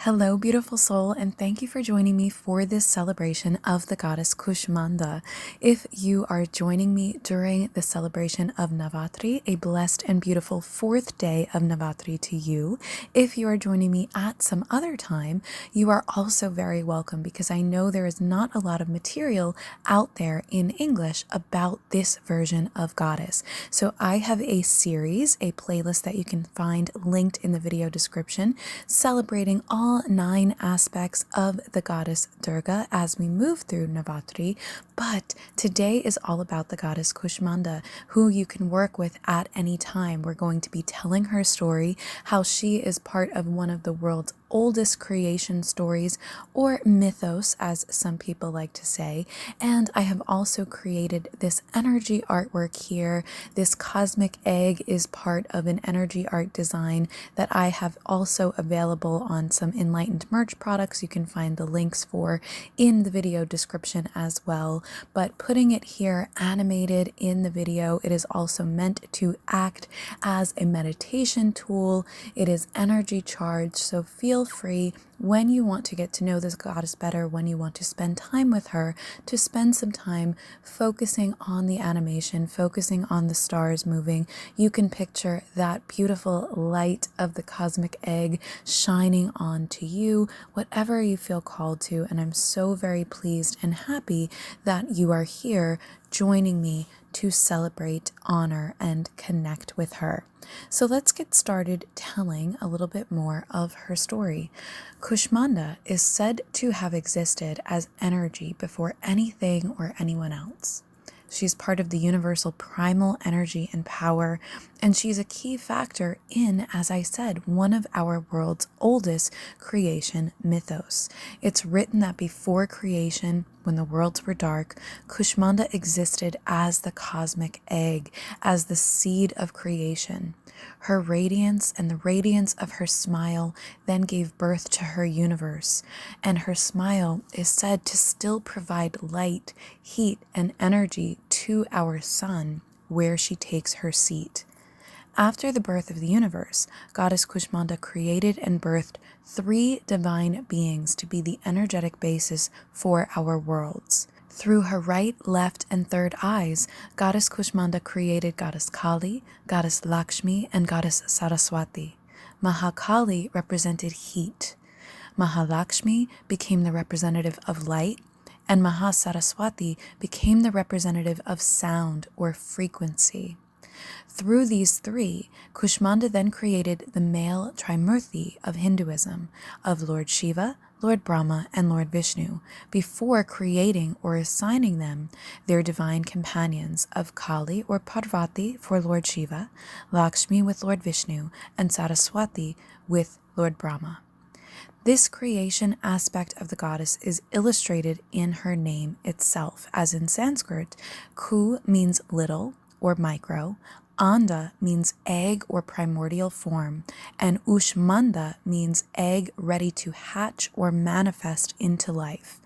Hello, beautiful soul, and thank you for joining me for this celebration of the goddess Kushmanda. If you are joining me during the celebration of Navratri, a blessed and beautiful fourth day of Navratri to you. If you are joining me at some other time, you are also very welcome because I know there is not a lot of material out there in English about this version of goddess. So I have a series, a playlist that you can find linked in the video description, celebrating all 9 aspects of the goddess Durga as we move through Navratri. But today is all about the goddess Kushmanda, who you can work with at any time. We're going to be telling her story, how she is part of one of the world's oldest creation stories, or mythos, as some people like to say. And I have also created this energy artwork here. This cosmic egg is part of an energy art design that I have also available on some Enlightened merch products you can find the links for in the video description as well. But putting it here animated in the video, it is also meant to act as a meditation tool. It is energy charged, so feel free when you want to get to know this goddess better, when you want to spend time with her, to spend some time focusing on the animation, focusing on the stars moving. You can picture that beautiful light of the cosmic egg shining onto you, whatever you feel called to. And I'm so very pleased and happy that you are here joining me to celebrate, honor, and connect with her. So let's get started telling a little bit more of her story. Kushmanda is said to have existed as energy before anything or anyone else. She's part of the universal primal energy and power, and she's a key factor in, as I said, one of our world's oldest creation mythos. It's written that before creation, when the worlds were dark, Kushmanda existed as the cosmic egg, as the seed of creation. Her radiance and the radiance of her smile then gave birth to her universe, and her smile is said to still provide light, heat, and energy to our sun, where she takes her seat. After the birth of the universe, goddess Kushmanda created and birthed 3 divine beings to be the energetic basis for our worlds. Through her right, left, and third eyes, goddess Kushmanda created goddess Kali, goddess Lakshmi, and goddess Saraswati. Mahakali represented heat. Mahalakshmi became the representative of light, and Mahasaraswati became the representative of sound or frequency. Through these 3, Kushmanda then created the male 𝑓 of Hinduism, of Lord Shiva, Lord Brahma, and Lord Vishnu, before creating or assigning them their divine companions of Kali or Parvati for Lord Shiva, Lakshmi with Lord Vishnu, and Saraswati with Lord Brahma. This creation aspect of the goddess is illustrated in her name itself, as in Sanskrit, Ku means little or micro, Anda means egg or primordial form, and Ushmanda means egg ready to hatch or manifest into life.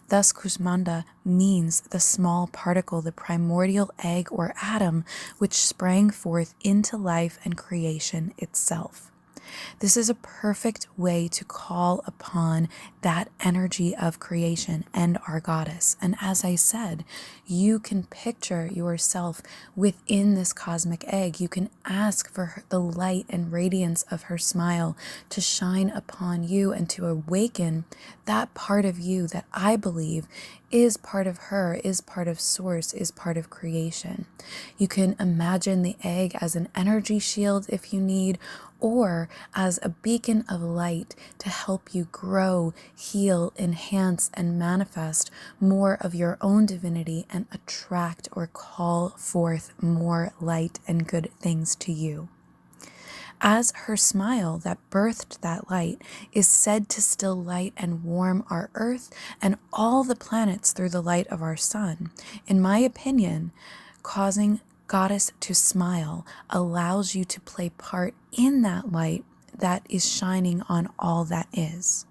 Thus, Kushmanda means the small particle, the primordial egg or atom, which sprang forth into life and creation itself. This is a perfect way to call upon that energy of creation and our goddess. And as I said, you can picture yourself within this cosmic egg. You can ask for the light and radiance of her smile to shine upon you and to awaken that part of you that I believe is part of her, is part of source, is part of creation. You can imagine the egg as an energy shield if you need, or as a beacon of light to help you grow, heal, enhance, and manifest more of your own divinity and attract or call forth more light and good things to you. As her smile that birthed that light is said to still light and warm our earth and all the planets through the light of our sun, in my opinion, causing goddess to smile allows you to play part in that light that is shining on all that is.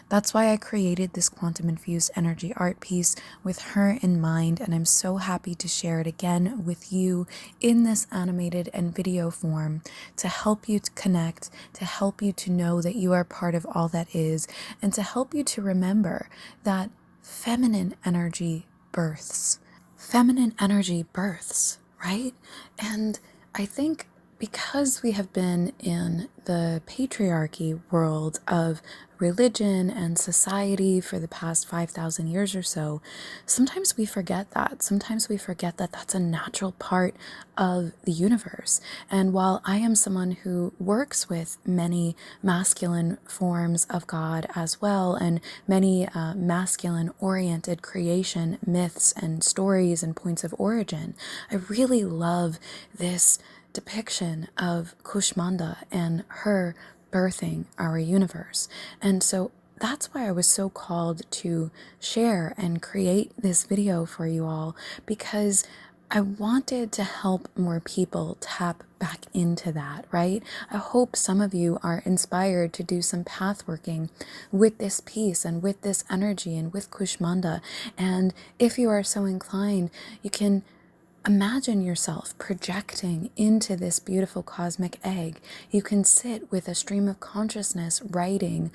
That's why I created this quantum infused energy art piece with her in mind, and I'm so happy to share it again with you in this animated and video form to help you to connect, to help you to know that you are part of all that is, and to help you to remember that feminine energy births. Feminine energy births, right? And I think because we have been in the patriarchy world of religion and society for the past 5,000 years or so, sometimes we forget that. Sometimes we forget that that's a natural part of the universe. And while I am someone who works with many masculine forms of God as well, and many masculine oriented creation myths and stories and points of origin, I really love this depiction of Kushmanda and her birthing our universe. And so that's why I was so called to share and create this video for you all, because I wanted to help more people tap back into that, right? I hope some of you are inspired to do some path working with this piece and with this energy and with Kushmanda. And if you are so inclined, you can imagine yourself projecting into this beautiful cosmic egg. You can sit with a stream of consciousness writing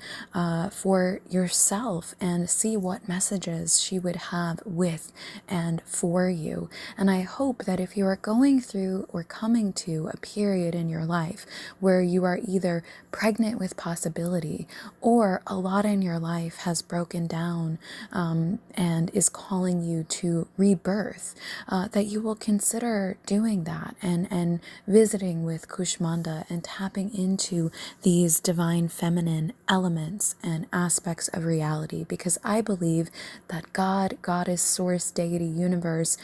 for yourself and see what messages she would have with and for you. And I hope that if you are going through or coming to a period in your life where you are either pregnant with possibility or a lot in your life has broken down and is calling you to rebirth, that you will consider doing that and visiting with Kushmanda and tapping into these divine feminine elements and aspects of reality, because I believe that God, Goddess, Source, Deity, Universe,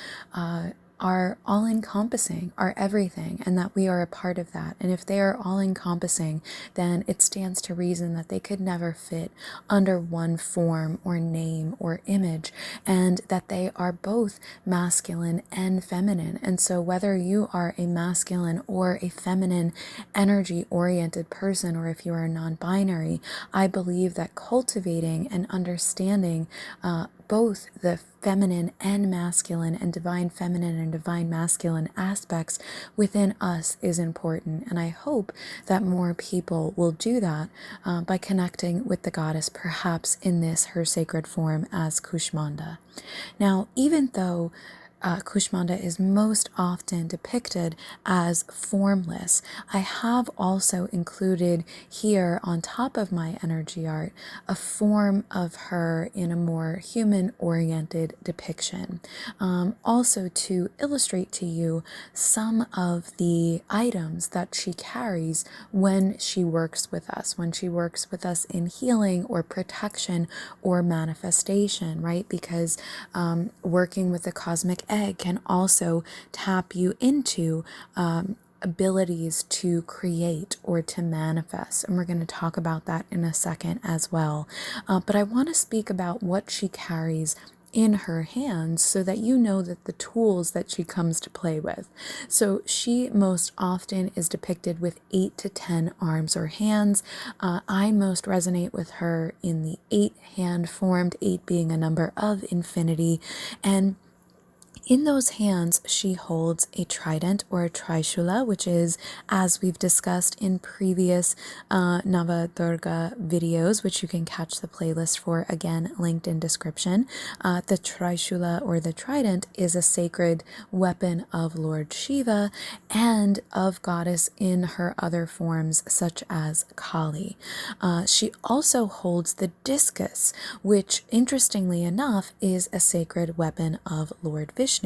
are all encompassing, are everything, and that we are a part of that. And if they are all encompassing, then it stands to reason that they could never fit under one form or name or image, and that they are both masculine and feminine. And so whether you are a masculine or a feminine energy oriented person, or if you are non-binary, I believe that cultivating and understanding both the feminine and masculine and divine feminine and divine masculine aspects within us is important. And I hope that more people will do that by connecting with the goddess, perhaps in this, her sacred form as Kushmanda. Now, even though Kushmanda is most often depicted as formless, I have also included here on top of my energy art a form of her in a more human-oriented depiction. Also to illustrate to you some of the items that she carries when she works with us, in healing or protection or manifestation, right? Because working with the cosmic egg can also tap you into abilities to create or to manifest. And we're going to talk about that in a second as well. But I want to speak about what she carries in her hands so that you know that the tools that she comes to play with. So she most often is depicted with 8 to 10 arms or hands. I most resonate with her in the 8 hand formed, 8 being a number of infinity. And in those hands, she holds a trident or a 𝑓𝑋🹃📴, which is, as we've discussed in previous Durga videos, which you can catch the playlist for, again, linked in description. The 𝑓𝑋🹃📴 or the trident is a sacred weapon of Lord Shiva and of goddess in her other forms, such as Kali. She also holds the discus, which, interestingly enough, is a sacred weapon of Lord Vishnu.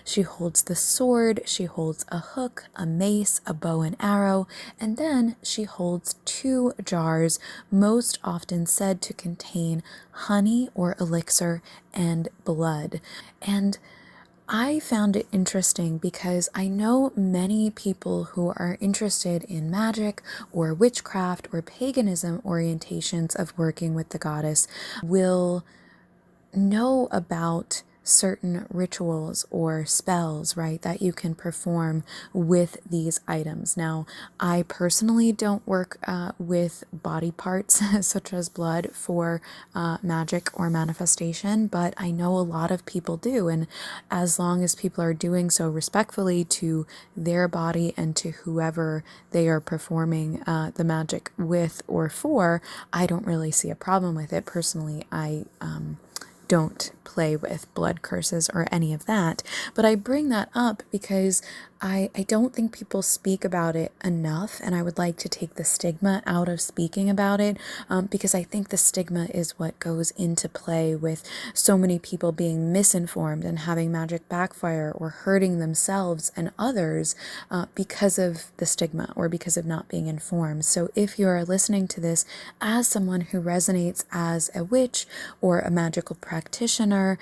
She holds the sword, she holds a hook, a mace, a bow and arrow, and then she holds 2 jars, most often said to contain honey or elixir and blood. And I found it interesting because I know many people who are interested in magic or witchcraft or paganism orientations of working with the goddess will know about certain rituals or spells, right, that you can perform with these items. Now, I personally don't work with body parts such as blood for magic or manifestation, but I know a lot of people do. And as long as people are doing so respectfully to their body and to whoever they are performing the magic with or for, I don't really see a problem with it. Personally, I don't play with blood curses or any of that. But I bring that up because I don't think people speak about it enough, and I would like to take the stigma out of speaking about it, because I think the stigma is what goes into play with so many people being misinformed and having magic backfire or hurting themselves and others because of the stigma or because of not being informed. So if you are listening to this as someone who resonates as a witch or a magical practitioner,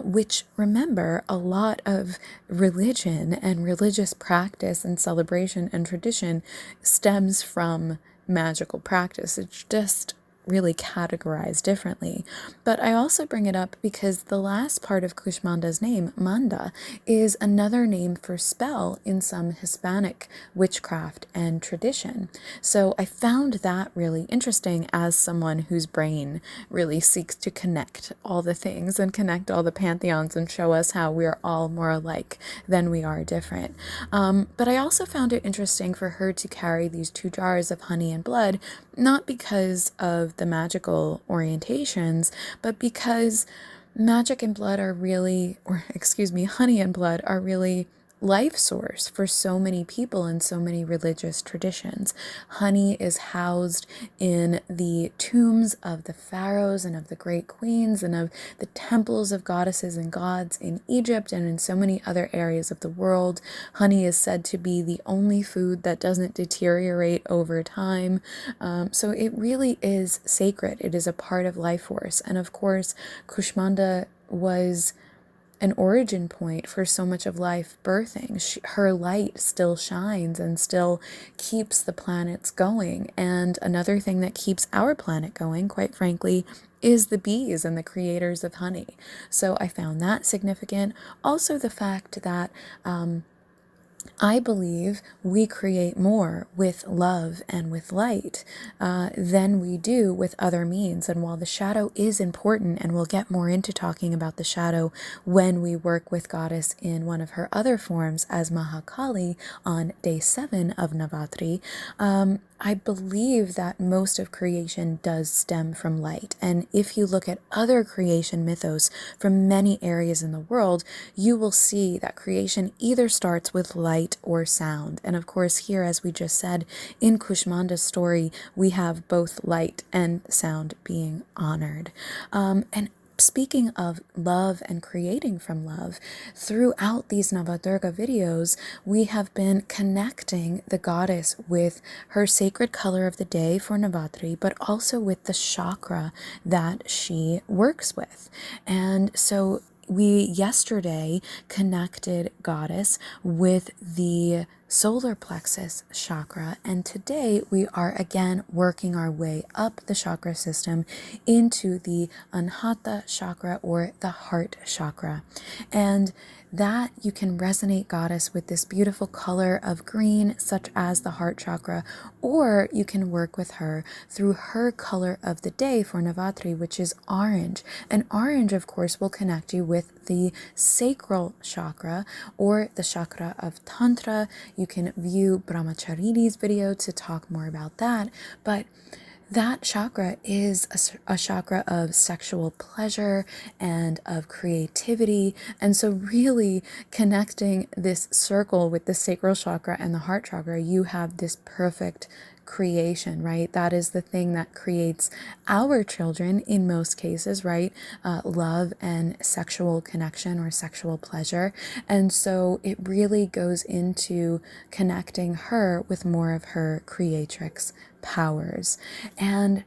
which, remember, a lot of religion and religious practice and celebration and tradition stems from magical practice. It's just really categorized differently. But I also bring it up because the last part of Kushmanda's name, Manda, is another name for spell in some Hispanic witchcraft and tradition. So I found that really interesting as someone whose brain really seeks to connect all the things and connect all the pantheons and show us how we are all more alike than we are different. But I also found it interesting for her to carry these 2 jars of honey and blood, not because of the magical orientations, but because magic and blood are really, or excuse me, honey and blood are really life source for so many people in so many religious traditions. Honey is housed in the tombs of the pharaohs and of the great queens and of the temples of goddesses and gods in Egypt and in so many other areas of the world. Honey is said to be the only food that doesn't deteriorate over time. So it really is sacred. It is a part of life force. And of course, Kushmanda was an origin point for so much of life birthing. Her light still shines and still keeps the planets going. And another thing that keeps our planet going, quite frankly, is the bees and the creators of honey. So I found that significant. Also the fact that I believe we create more with love and with light than we do with other means. And while the shadow is important, and we'll get more into talking about the shadow when we work with Goddess in one of her other forms as Mahakali on day 7 of Navratri, I believe that most of creation does stem from light. And if you look at other creation mythos from many areas in the world, you will see that creation either starts with light or sound. And of course, here, as we just said, in Kushmanda's story, we have both light and sound being honored. And speaking of love and creating from love, throughout these Navadurga videos, we have been connecting the goddess with her sacred color of the day for Navratri, but also with the chakra that she works with. And so we yesterday connected Goddess with the solar plexus chakra, and today we are again working our way up the chakra system into the Anahata chakra, or the heart chakra. And that you can resonate Goddess with this beautiful color of green, such as the heart chakra, or you can work with her through her color of the day for Navratri, which is orange. And orange, of course, will connect you with the sacral chakra, or the chakra of Tantra. You can view Brahmacharini's video to talk more about that. But that chakra is a chakra of sexual pleasure and of creativity. And so really connecting this circle with the sacral chakra and the heart chakra, you have this perfect creation, right? That is the thing that creates our children in most cases, right? Love and sexual connection or sexual pleasure. And so it really goes into connecting her with more of her creatrix powers. And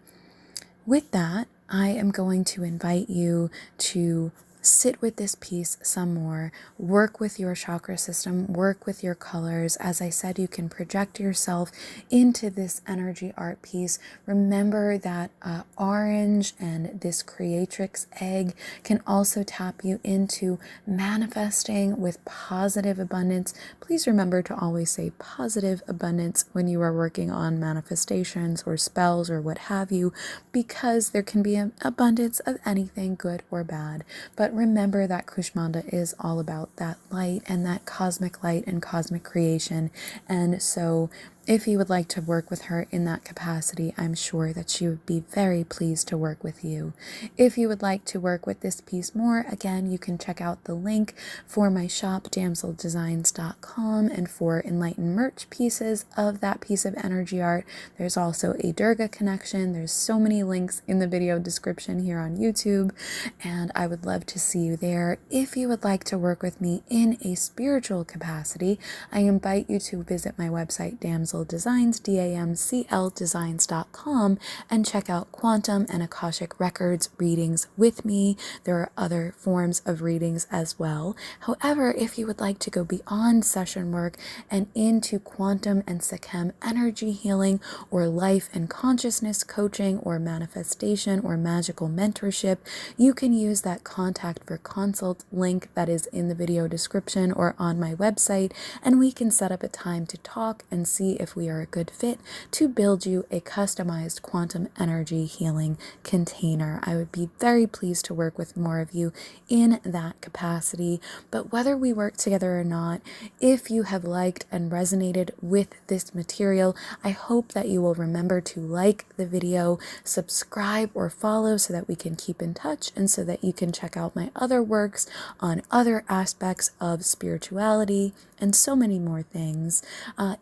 with that, I am going to invite you to sit with this piece some more, work with your chakra system, work with your colors. As I said, you can project yourself into this energy art piece. Remember that orange and this creatrix egg can also tap you into manifesting with positive abundance. Please remember to always say positive abundance when you are working on manifestations or spells or what have you, because there can be an abundance of anything, good or bad. But remember that Kushmanda is all about that light and that cosmic light and cosmic creation. And so if you would like to work with her in that capacity, I'm sure that she would be very pleased to work with you. If you would like to work with this piece more, again, you can check out the link for my shop, 𝇳𝓹𓂓𓋴📶, and for enlightened merch pieces of that piece of energy art. There's also a Durga connection. There's so many links in the video description here on YouTube, and I would love to see you there. If you would like to work with me in a spiritual capacity, I invite you to visit my website, Damcl Designs, DAMCL Designs.com, and check out quantum and Akashic records readings with me. There are other forms of readings as well. However, if you would like to go beyond session work and into quantum and 𝑓 energy healing, or life and consciousness coaching, or manifestation, or magical mentorship, you can use that contact for consult link that is in the video description or on my website, and we can set up a time to talk and see if we are a good fit to build you a customized quantum energy healing container. I would be very pleased to work with more of you in that capacity. But whether we work together or not, if you have liked and resonated with this material, I hope that you will remember to like the video, subscribe or follow so that we can keep in touch, and so that you can check out my other works on other aspects of spirituality and so many more things.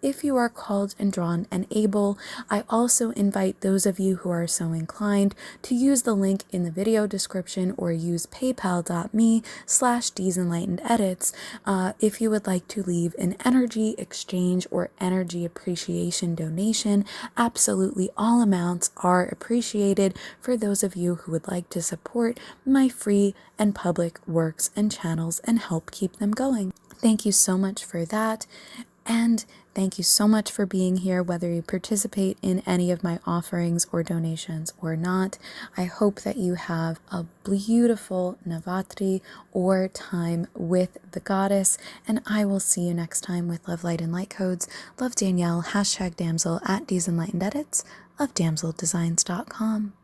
If you are called and drawn and able, I also invite those of you who are so inclined to use the link in the video description or use paypal.me/𝑑enlightenededits if you would like to leave an energy exchange or energy appreciation donation. Absolutely all amounts are appreciated for those of you who would like to support my free and public works and channels and help keep them going. Thank you so much for that. And thank you so much for being here, whether you participate in any of my offerings or donations or not. I hope that you have a beautiful Navratri or time with the goddess, and I will see you next time with Love, Light, and Light Codes. Love, Danielle, #Damcl at @𝑑enlightenededits of DamclDesigns.com.